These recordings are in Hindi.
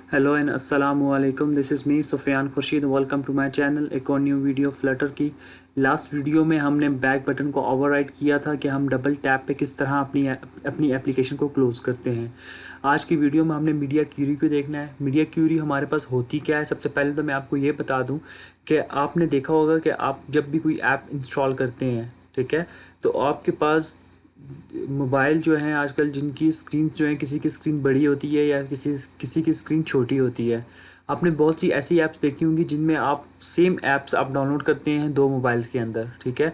हेलो एंड अस्सलाम वालेकुम। This is me Sufiyan Khurshid. Welcome to my channel. एक और न्यू वीडियो फ्लटर की। लास्ट वीडियो में हमने बैक बटन को ओवरराइड किया था कि हम डबल टैप पे किस तरह अपनी एप्लीकेशन को क्लोज़ करते हैं। आज की वीडियो में हमने मीडिया क्यूरी को देखना है। मीडिया क्यूरी हमारे पास होती क्या है। सबसे पहले तो मैं आपको ये बता दूँ कि आपने देखा होगा कि आप जब भी कोई ऐप इंस्टॉल करते हैं, ठीक है, तो आपके पास मोबाइल जो हैं आजकल, जिनकी स्क्रीन जो है, किसी की स्क्रीन बड़ी होती है या किसी की स्क्रीन छोटी होती है। आपने बहुत सी ऐसी ऐप्स देखी होंगी जिनमें आप सेम ऐप्स आप डाउनलोड करते हैं दो मोबाइल्स के अंदर, ठीक है।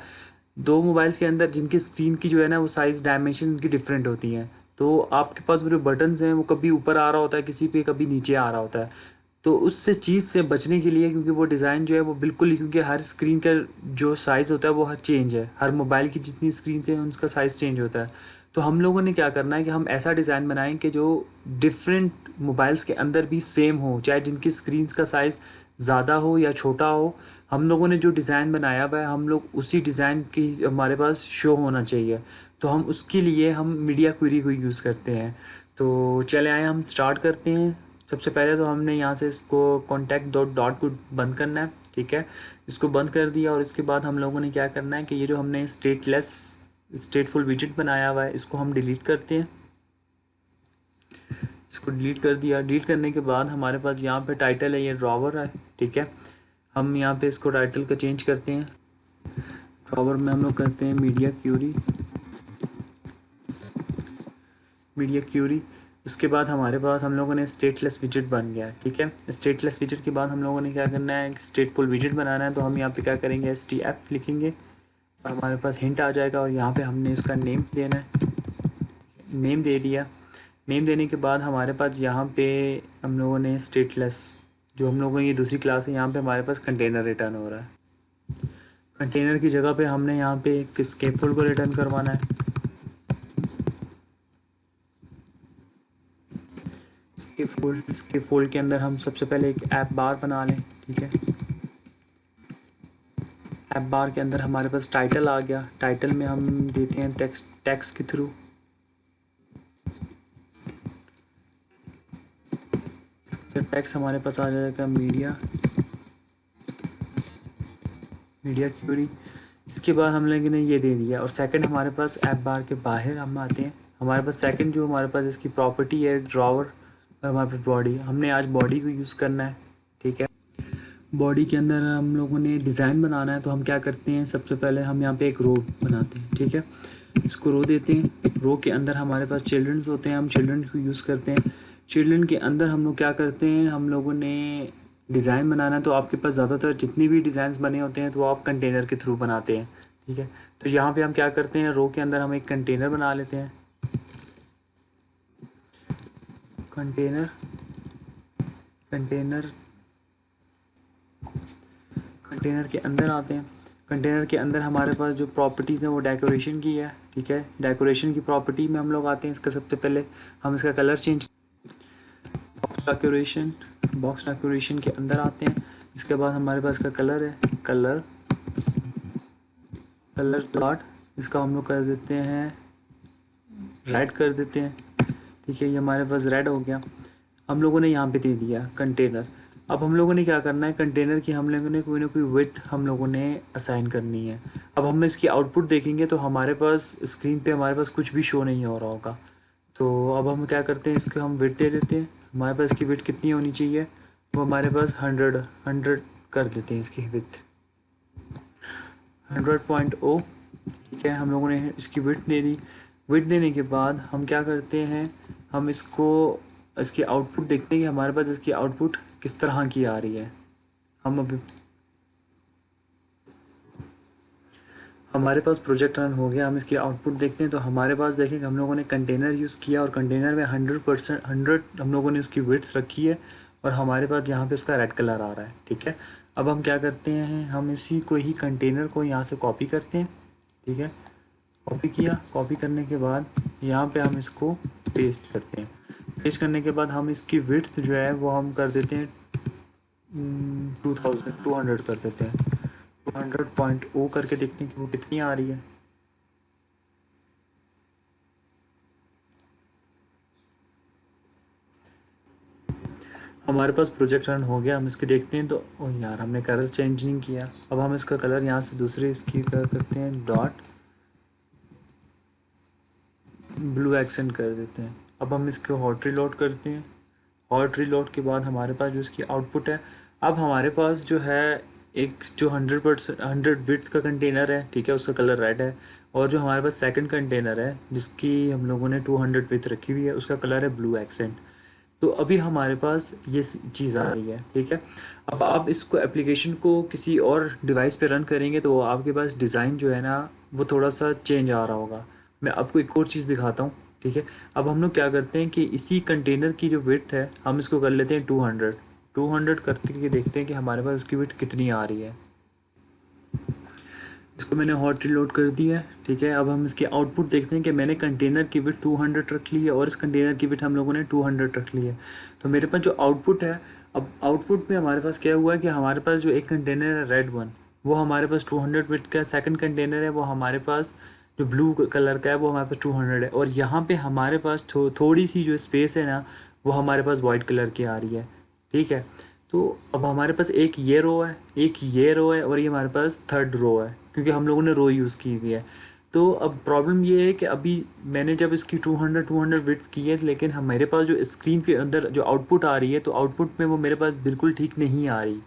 दो मोबाइल्स के अंदर जिनकी स्क्रीन की जो है ना वो साइज़ डायमेंशन उनकी डिफरेंट होती हैं। तो आपके पास वो जो बटन्स हैं वो कभी ऊपर आ रहा होता है, किसी पे कभी नीचे आ रहा होता है। तो उससे चीज़ से बचने के लिए, क्योंकि वो डिज़ाइन जो है वो बिल्कुल ही, क्योंकि हर स्क्रीन का जो साइज़ होता है वो हर चेंज है, हर मोबाइल की जितनी स्क्रीन है उनका साइज़ चेंज होता है। तो हम लोगों ने क्या करना है कि हम ऐसा डिज़ाइन बनाएं कि जो डिफरेंट मोबाइल्स के अंदर भी सेम हो, चाहे जिनकी स्क्रीन का साइज़ ज़्यादा हो या छोटा हो। हम लोगों ने जो डिज़ाइन बनाया हुआ है, हम लोग उसी डिज़ाइन की हमारे पास शो होना चाहिए। तो हम उसके लिए हम मीडिया क्वेरी को यूज़ करते हैं। तो चले आए, हम स्टार्ट करते हैं। सबसे पहले तो हमने यहाँ से इसको कॉन्टैक्ट डॉट को बंद करना है, ठीक है। इसको बंद कर दिया और इसके बाद हम लोगों ने क्या करना है कि ये जो हमने स्टेटफुल विजेट बनाया हुआ है इसको हम डिलीट करते हैं। इसको डिलीट कर दिया। डिलीट करने के बाद हमारे पास यहाँ पे टाइटल है, ये ड्रॉवर है, ठीक है। हम यहाँ पे इसको टाइटल का चेंज करते हैं। ड्रॉवर में हम लोग करते हैं मीडिया क्यूरी। मीडिया क्यूरी उसके बाद हमारे पास हम लोगों ने स्टेटलेस विजेट बन गया, ठीक है। स्टेटलेस विजेट के बाद हम लोगों ने क्या करना है, स्टेटफुल विजेट बनाना है। तो हम यहाँ पे क्या करेंगे, STF लिखेंगे और हमारे पास हिंट आ जाएगा और यहाँ पे हमने इसका नेम देना है। नेम दे दिया। नेम देने के बाद हमारे पास यहाँ पे हम लोगों ने स्टेटलेस, जो हम लोगों की ये दूसरी क्लास है, यहाँ पे हमारे पास कंटेनर रिटर्न हो रहा है। कंटेनर की जगह पे हमने यहाँ पे एक स्केपफुल को रिटर्न करवाना है। स्केपफुल के अंदर हम सबसे पहले एक ऐप बार बना लें, ठीक है। ऐप बार के अंदर हमारे पास टाइटल आ गया। टाइटल में हम देते हैं टेक्स्ट के थ्रू। तो टेक्स्ट हमारे पास आ जाएगा मीडिया क्यूरी। इसके बाद हम लोगों ने ये दे दिया और सेकंड हमारे पास ऐप बार के बाहर हम आते हैं। हमारे पास सेकंड जो हमारे पास इसकी प्रॉपर्टी है ड्रॉवर, और हमारे पास बॉडी, हमने आज बॉडी को यूज़ करना है, ठीक है। बॉडी के अंदर हम लोगों ने डिज़ाइन बनाना है। तो हम क्या करते हैं, सबसे पहले हम यहाँ पे एक रो बनाते हैं, ठीक है। इसको रो देते हैं। रो के अंदर हमारे पास चिल्ड्रंस होते हैं, हम चिल्ड्रन को यूज़ करते हैं। चिल्ड्रन के अंदर हम लोग क्या करते हैं, हम लोगों ने डिज़ाइन बनाना है। तो आपके पास ज़्यादातर जितनी भी डिज़ाइंस बने होते हैं तो वो आप कंटेनर के थ्रू बनाते हैं, ठीक है। तो यहाँ पे हम क्या करते हैं, रो के अंदर हम एक कंटेनर बना लेते हैं। कंटेनर कंटेनर कंटेनर के अंदर आते हैं। कंटेनर के अंदर हमारे पास जो प्रॉपर्टीज़ हैं वो डेकोरेशन की है, ठीक है। डेकोरेशन की प्रॉपर्टी में हम लोग आते हैं। इसका सबसे पहले हम इसका कलर चेंज, बॉक्स डेकोरेशन के अंदर आते हैं। इसके बाद हमारे पास इसका कलर है, कलर डॉट, इसका हम लोग कर देते हैं रेड कर देते हैं, ठीक है। ये हमारे पास रेड हो गया। हम लोगों ने यहाँ पे दे दिया कंटेनर। अब हम लोगों ने क्या करना है, कंटेनर की हम लोगों ने कोई ना कोई विड्थ हम लोगों ने असाइन करनी है। अब हम इसकी आउटपुट देखेंगे तो हमारे पास स्क्रीन पे हमारे पास कुछ भी शो नहीं हो रहा होगा। तो अब हम क्या करते हैं, इसको हम विड्थ दे देते हैं। हमारे पास इसकी विड्थ कितनी होनी चाहिए, वो हमारे पास 100 कर देते हैं इसकी विड्थ, 100.0, ठीक है। हम लोगों ने इसकी विड्थ दे दी। विड्थ देने के बाद हम क्या करते हैं, हम इसको इसकी आउटपुट देखते हैं कि हमारे पास इसकी आउटपुट किस तरह की आ रही है। हम अभी हमारे पास प्रोजेक्ट रन हो गया। हम इसकी आउटपुट देखते हैं तो हमारे पास देखें कि हम लोगों ने कंटेनर यूज़ किया और कंटेनर में 100 हम लोगों ने इसकी विड्थ रखी है और हमारे पास यहाँ पे इसका रेड कलर आ रहा है, ठीक है। अब हम क्या करते हैं, हम इसी को ही कंटेनर को यहाँ से कॉपी करते हैं, ठीक है। कॉपी किया। कॉपी करने के बाद यहाँ पे हम इसको पेस्ट करते हैं। पेस्ट करने के बाद हम इसकी विड्थ जो है वो हम कर देते हैं 200 कर देते हैं। 200.0 करके देखते हैं कि वो कितनी आ रही है। हमारे पास प्रोजेक्ट रन हो गया, हम इसके देखते हैं। तो ओ यार, हमने कलर चेंज नहीं किया। अब हम इसका कलर यहाँ से दूसरे इसकी कर करते हैं, डॉट ब्लू एक्सेंट कर देते हैं। अब हम इसको हॉट रीलोड करते हैं। हॉट रीलोड के बाद हमारे पास जो इसकी आउटपुट है, अब हमारे पास जो है एक जो 100% 100 विड्थ का कंटेनर है, ठीक है, उसका कलर रेड है। और जो हमारे पास सेकंड कंटेनर है जिसकी हम लोगों ने 200 विड्थ रखी हुई है, उसका कलर है ब्लू एक्सेंट। तो अभी हमारे पास ये चीज़ आ रही है, ठीक है। अब आप इसको एप्लीकेशन को किसी और डिवाइस पे रन करेंगे तो आपके पास डिज़ाइन जो है ना वो थोड़ा सा चेंज आ रहा होगा। मैं आपको एक और चीज़ दिखाता हूँ, ठीक है। अब हम लोग क्या करते हैं कि इसी कंटेनर की जो विड्थ है हम इसको कर लेते हैं 200 करते के देखते हैं कि हमारे पास उसकी विड्थ कितनी आ रही है। इसको मैंने हॉट रीलोड कर दिया है, ठीक है। अब हम इसकी आउटपुट देखते हैं कि मैंने कंटेनर की विड्थ 200 रख ली है और इस कंटेनर की विड्थ हम लोगों ने 200 रख ली है। तो मेरे पास जो आउटपुट है, अब आउटपुट में हमारे पास क्या हुआ है कि हमारे पास जो एक कंटेनर है रेड वन, वो हमारे पास 200 विड्थ का, सेकंड कंटेनर है वो हमारे पास जो ब्लू कलर का है वो हमारे पास 200 है। और यहाँ पे हमारे पास थोड़ी सी जो स्पेस है ना वो हमारे पास वाइट कलर की आ रही है, ठीक है। तो अब हमारे पास एक ये रो है, एक ये रो है और ये हमारे पास थर्ड रो है, क्योंकि हम लोगों ने रो यूज़ की हुई है। तो अब प्रॉब्लम ये है कि अभी मैंने जब इसकी 200 विड्थ की है, लेकिन हमारे पास जो स्क्रीन के अंदर जो आउटपुट आ रही है, तो आउटपुट में वो मेरे पास बिल्कुल ठीक नहीं आ रही।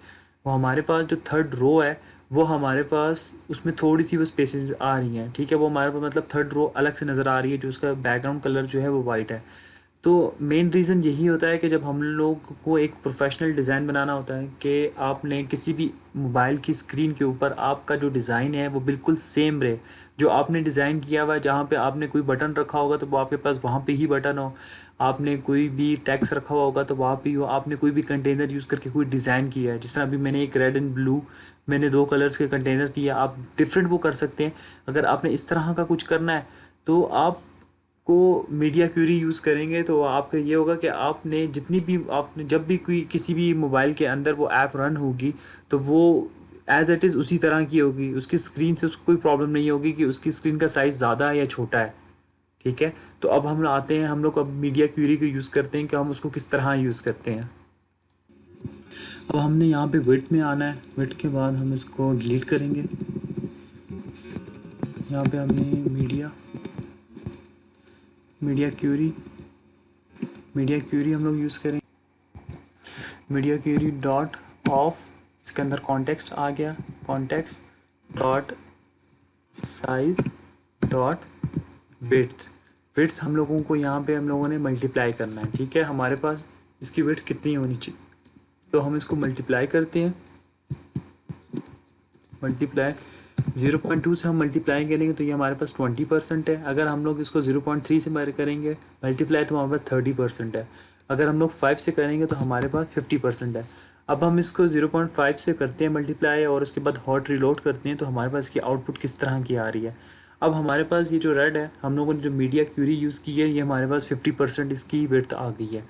वो हमारे पास जो थर्ड रो है वो हमारे पास उसमें थोड़ी सी वो स्पेसेस आ रही हैं, ठीक है। वो हमारे पास मतलब थर्ड रो अलग से नज़र आ रही है, जो उसका बैकग्राउंड कलर जो है वो वाइट है। तो मेन रीज़न यही होता है कि जब हम लोग को एक प्रोफेशनल डिज़ाइन बनाना होता है कि आपने किसी भी मोबाइल की स्क्रीन के ऊपर आपका जो डिज़ाइन है वो बिल्कुल सेम रहे। जो आपने डिज़ाइन किया हुआ है, जहाँ पे आपने कोई बटन रखा होगा तो वो आपके पास वहाँ पे ही बटन हो। आपने कोई भी टेक्स्ट रखा हुआ होगा तो वहाँ पे ही हो। आपने कोई भी कंटेनर यूज़ करके कोई डिज़ाइन किया है, जिस तरह अभी मैंने एक रेड एंड ब्लू, मैंने 2 कलर्स के कंटेनर किया। आप डिफरेंट वो कर सकते हैं। अगर आपने इस तरह का कुछ करना है तो आप को मीडिया क्यूरी यूज़ करेंगे तो आपका ये होगा कि आपने जितनी भी आपने जब भी कोई किसी भी मोबाइल के अंदर वो ऐप रन होगी तो वो एज इट इज़ उसी तरह की होगी। उसकी स्क्रीन से उसको कोई प्रॉब्लम नहीं होगी कि उसकी स्क्रीन का साइज़ ज़्यादा है या छोटा है, ठीक है। तो अब हम आते हैं, हम लोग अब मीडिया क्यूरी को यूज़ करते हैं कि हम उसको किस तरह यूज़ करते हैं। अब हमने यहाँ पे विड्थ में आना है। विड्थ के बाद हम इसको डिलीट करेंगे। यहाँ पे हमने मीडिया क्यूरी हम लोग यूज़ करें। मीडिया क्यूरी डॉट ऑफ, इसके अंदर कॉन्टेक्स्ट आ गया, context dot size dot width. Width हम लोगों को यहाँ पे हम लोगों ने मल्टीप्लाई करना है, ठीक है। हमारे पास इसकी विड्थ कितनी होनी चाहिए, तो हम इसको मल्टीप्लाई करते हैं। मल्टीप्लाई 0.2 से हम मल्टीप्लाई करेंगे तो ये हमारे पास 20% है। अगर हम लोग इसको 0.3 से करेंगे मल्टीप्लाई तो हमारे पास 30% है। अगर हम लोग 5 से करेंगे तो हमारे पास 50% है। अब हम इसको 0.5 से करते हैं मल्टीप्लाई और उसके बाद हॉट रीलोड करते हैं तो हमारे पास इसकी आउटपुट किस तरह की आ रही है। अब हमारे पास ये जो रेड है, हम लोगों ने जो मीडिया क्यूरी यूज़ की है, ये हमारे पास 50% इसकी विड्थ आ गई है।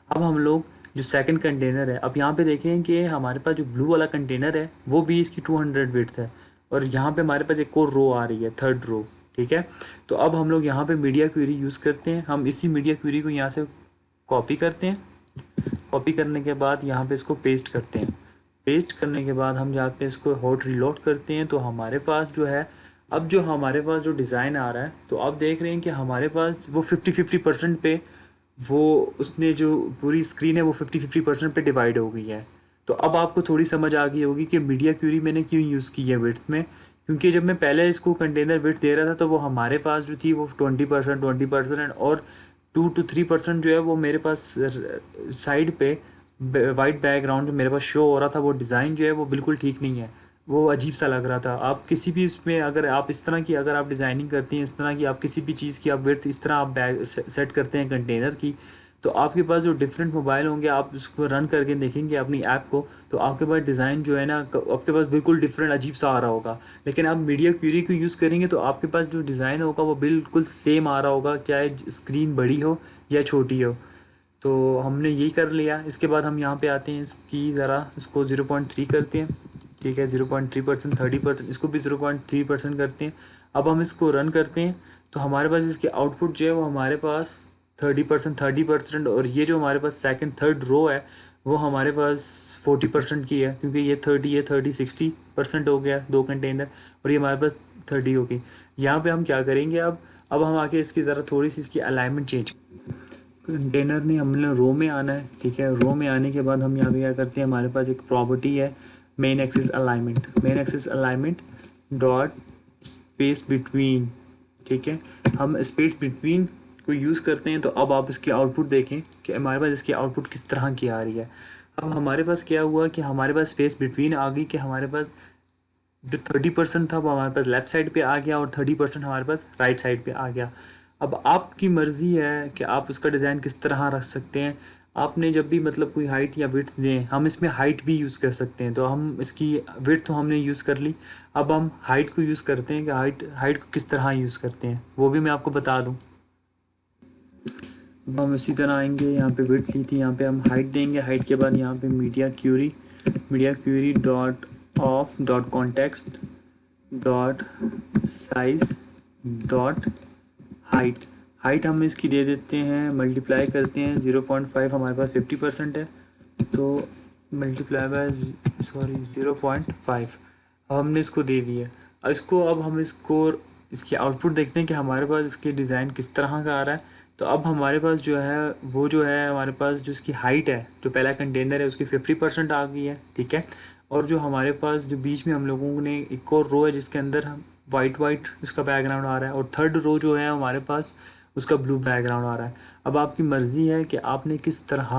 अब हम लोग जो सेकंड कंटेनर है, अब यहाँ पे देखें कि हमारे पास जो ब्लू वाला कंटेनर है वो भी इसकी 200 विड्थ है और यहाँ पे हमारे पास एक और रो आ रही है, थर्ड रो, ठीक है। तो अब हम लोग यहाँ पे मीडिया क्वेरी यूज़ करते हैं। हम इसी मीडिया क्वेरी को यहाँ से कॉपी करते हैं। कॉपी करने के बाद यहाँ पे इसको पेस्ट करते हैं। पेस्ट करने के बाद हम यहाँ पे इसको हॉट रीलोड करते हैं तो हमारे पास जो है, अब जो हमारे पास जो डिज़ाइन आ रहा है, तो आप देख रहे हैं कि हमारे पास वो 50-50% पे वो उसने जो पूरी स्क्रीन है वो 50-50% पे डिवाइड हो गई है। तो अब आपको थोड़ी समझ आ गई होगी कि मीडिया क्यूरी मैंने क्यों यूज़ की है विड्थ में। क्योंकि जब मैं पहले इसको कंटेनर विड्थ दे रहा था तो वो हमारे पास जो थी वो 20% और 2 to 3% जो है वो मेरे पास साइड पे वाइट बैकग्राउंड जो मेरे पास शो हो रहा था, वो डिज़ाइन जो है वो बिल्कुल ठीक नहीं है, वो अजीब सा लग रहा था। आप किसी भी इसमें अगर आप इस तरह की अगर आप डिज़ाइनिंग करती हैं, इस तरह की आप किसी भी चीज़ की आप विड्थ इस तरह आप सेट करते हैं कंटेनर की, तो आपके पास जो डिफरेंट मोबाइल होंगे आप उसको रन करके देखेंगे अपनी ऐप को, तो आपके पास डिज़ाइन जो है ना आपके पास बिल्कुल डिफरेंट अजीब सा आ रहा होगा। लेकिन आप मीडिया क्यूरी को यूज़ करेंगे तो आपके पास जो डिज़ाइन होगा वो बिल्कुल सेम आ रहा होगा, चाहे स्क्रीन बड़ी हो या छोटी हो। तो हमने यही कर लिया। इसके बाद हम यहाँ पे आते हैं, इसकी ज़रा इसको 0.3 करते हैं, ठीक है। 0.3%, 30%, इसको भी 0.3% करते हैं। अब हम इसको रन करते हैं तो हमारे पास इसकी आउटपुट जो है वो हमारे पास 30% और ये जो हमारे पास सेकंड थर्ड रो है वो हमारे पास 40% की है, क्योंकि ये 60% हो गया 2 कंटेनर, और ये हमारे पास 30 हो गई। यहाँ पे हम क्या करेंगे, अब हम आके इसकी ज़रा थोड़ी सी इसकी अलाइनमेंट चेंज। कंटेनर नहीं, हमने रो में आना है, ठीक है। रो में आने के बाद हम यहाँ पे क्या करते हैं, हमारे पास एक प्रॉपर्टी है main axis alignment dot space between, ठीक है। हम स्पेस बिटवीन को यूज़ करते हैं। तो अब आप इसकी आउटपुट देखें कि हमारे पास इसकी आउटपुट किस तरह की आ रही है। अब हमारे पास क्या हुआ कि हमारे पास स्पेस बिटवीन आ गई, कि हमारे पास जो 30% था वो हमारे पास लेफ़्ट साइड पे आ गया और 30% हमारे पास राइट साइड पे आ गया। अब आपकी मर्ज़ी है कि आप इसका डिज़ाइन किस तरह रख सकते हैं। आपने जब भी मतलब कोई हाइट या विड्थ दें, हम इसमें हाइट भी यूज़ कर सकते हैं। तो हम इसकी विड्थ तो हमने यूज़ कर ली, अब हम हाइट को यूज़ करते हैं कि हाइट को किस तरह यूज़ करते हैं, वो भी मैं आपको बता दूँ। अब हम इसी तरह आएंगे, यहाँ पे विड्थ ली थी, यहाँ पे हम हाइट देंगे। हाइट के बाद यहाँ पे media query dot of dot context dot size dot height हम इसकी दे देते हैं, मल्टीप्लाई करते हैं 0.5, हमारे पास 50% है, तो मल्टीप्लाई बाय 0.5। अब हमने इसको दे दिया। अब हम इसकी आउटपुट देखते हैं कि हमारे पास इसके डिज़ाइन किस तरह का आ रहा है। तो अब हमारे पास जो है वो जो है हमारे पास जो इसकी हाइट है, जो पहला कंटेनर है उसकी 50% आ गई है, ठीक है। और जो हमारे पास जो बीच में हम लोगों ने एक और रो है जिसके अंदर हम वाइट इसका बैकग्राउंड आ रहा है, और थर्ड रो जो है हमारे पास उसका ब्लू बैकग्राउंड आ रहा है। अब आपकी मर्ज़ी है कि आपने किस तरह,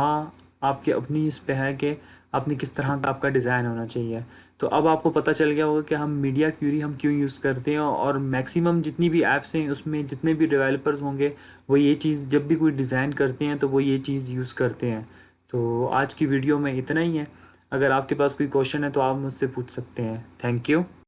आपकी अपनी इस पे है कि आपने किस तरह का आपका डिज़ाइन होना चाहिए। तो अब आपको पता चल गया होगा कि हम मीडिया क्यूरी हम क्यों यूज़ करते हैं, और मैक्सिमम जितनी भी ऐप्स हैं उसमें जितने भी डेवलपर्स होंगे वो ये चीज़ जब भी कोई डिज़ाइन करते हैं तो वो ये चीज़ यूज़ करते हैं। तो आज की वीडियो में इतना ही है। अगर आपके पास कोई क्वेश्चन है तो आप मुझसे पूछ सकते हैं। Thank you.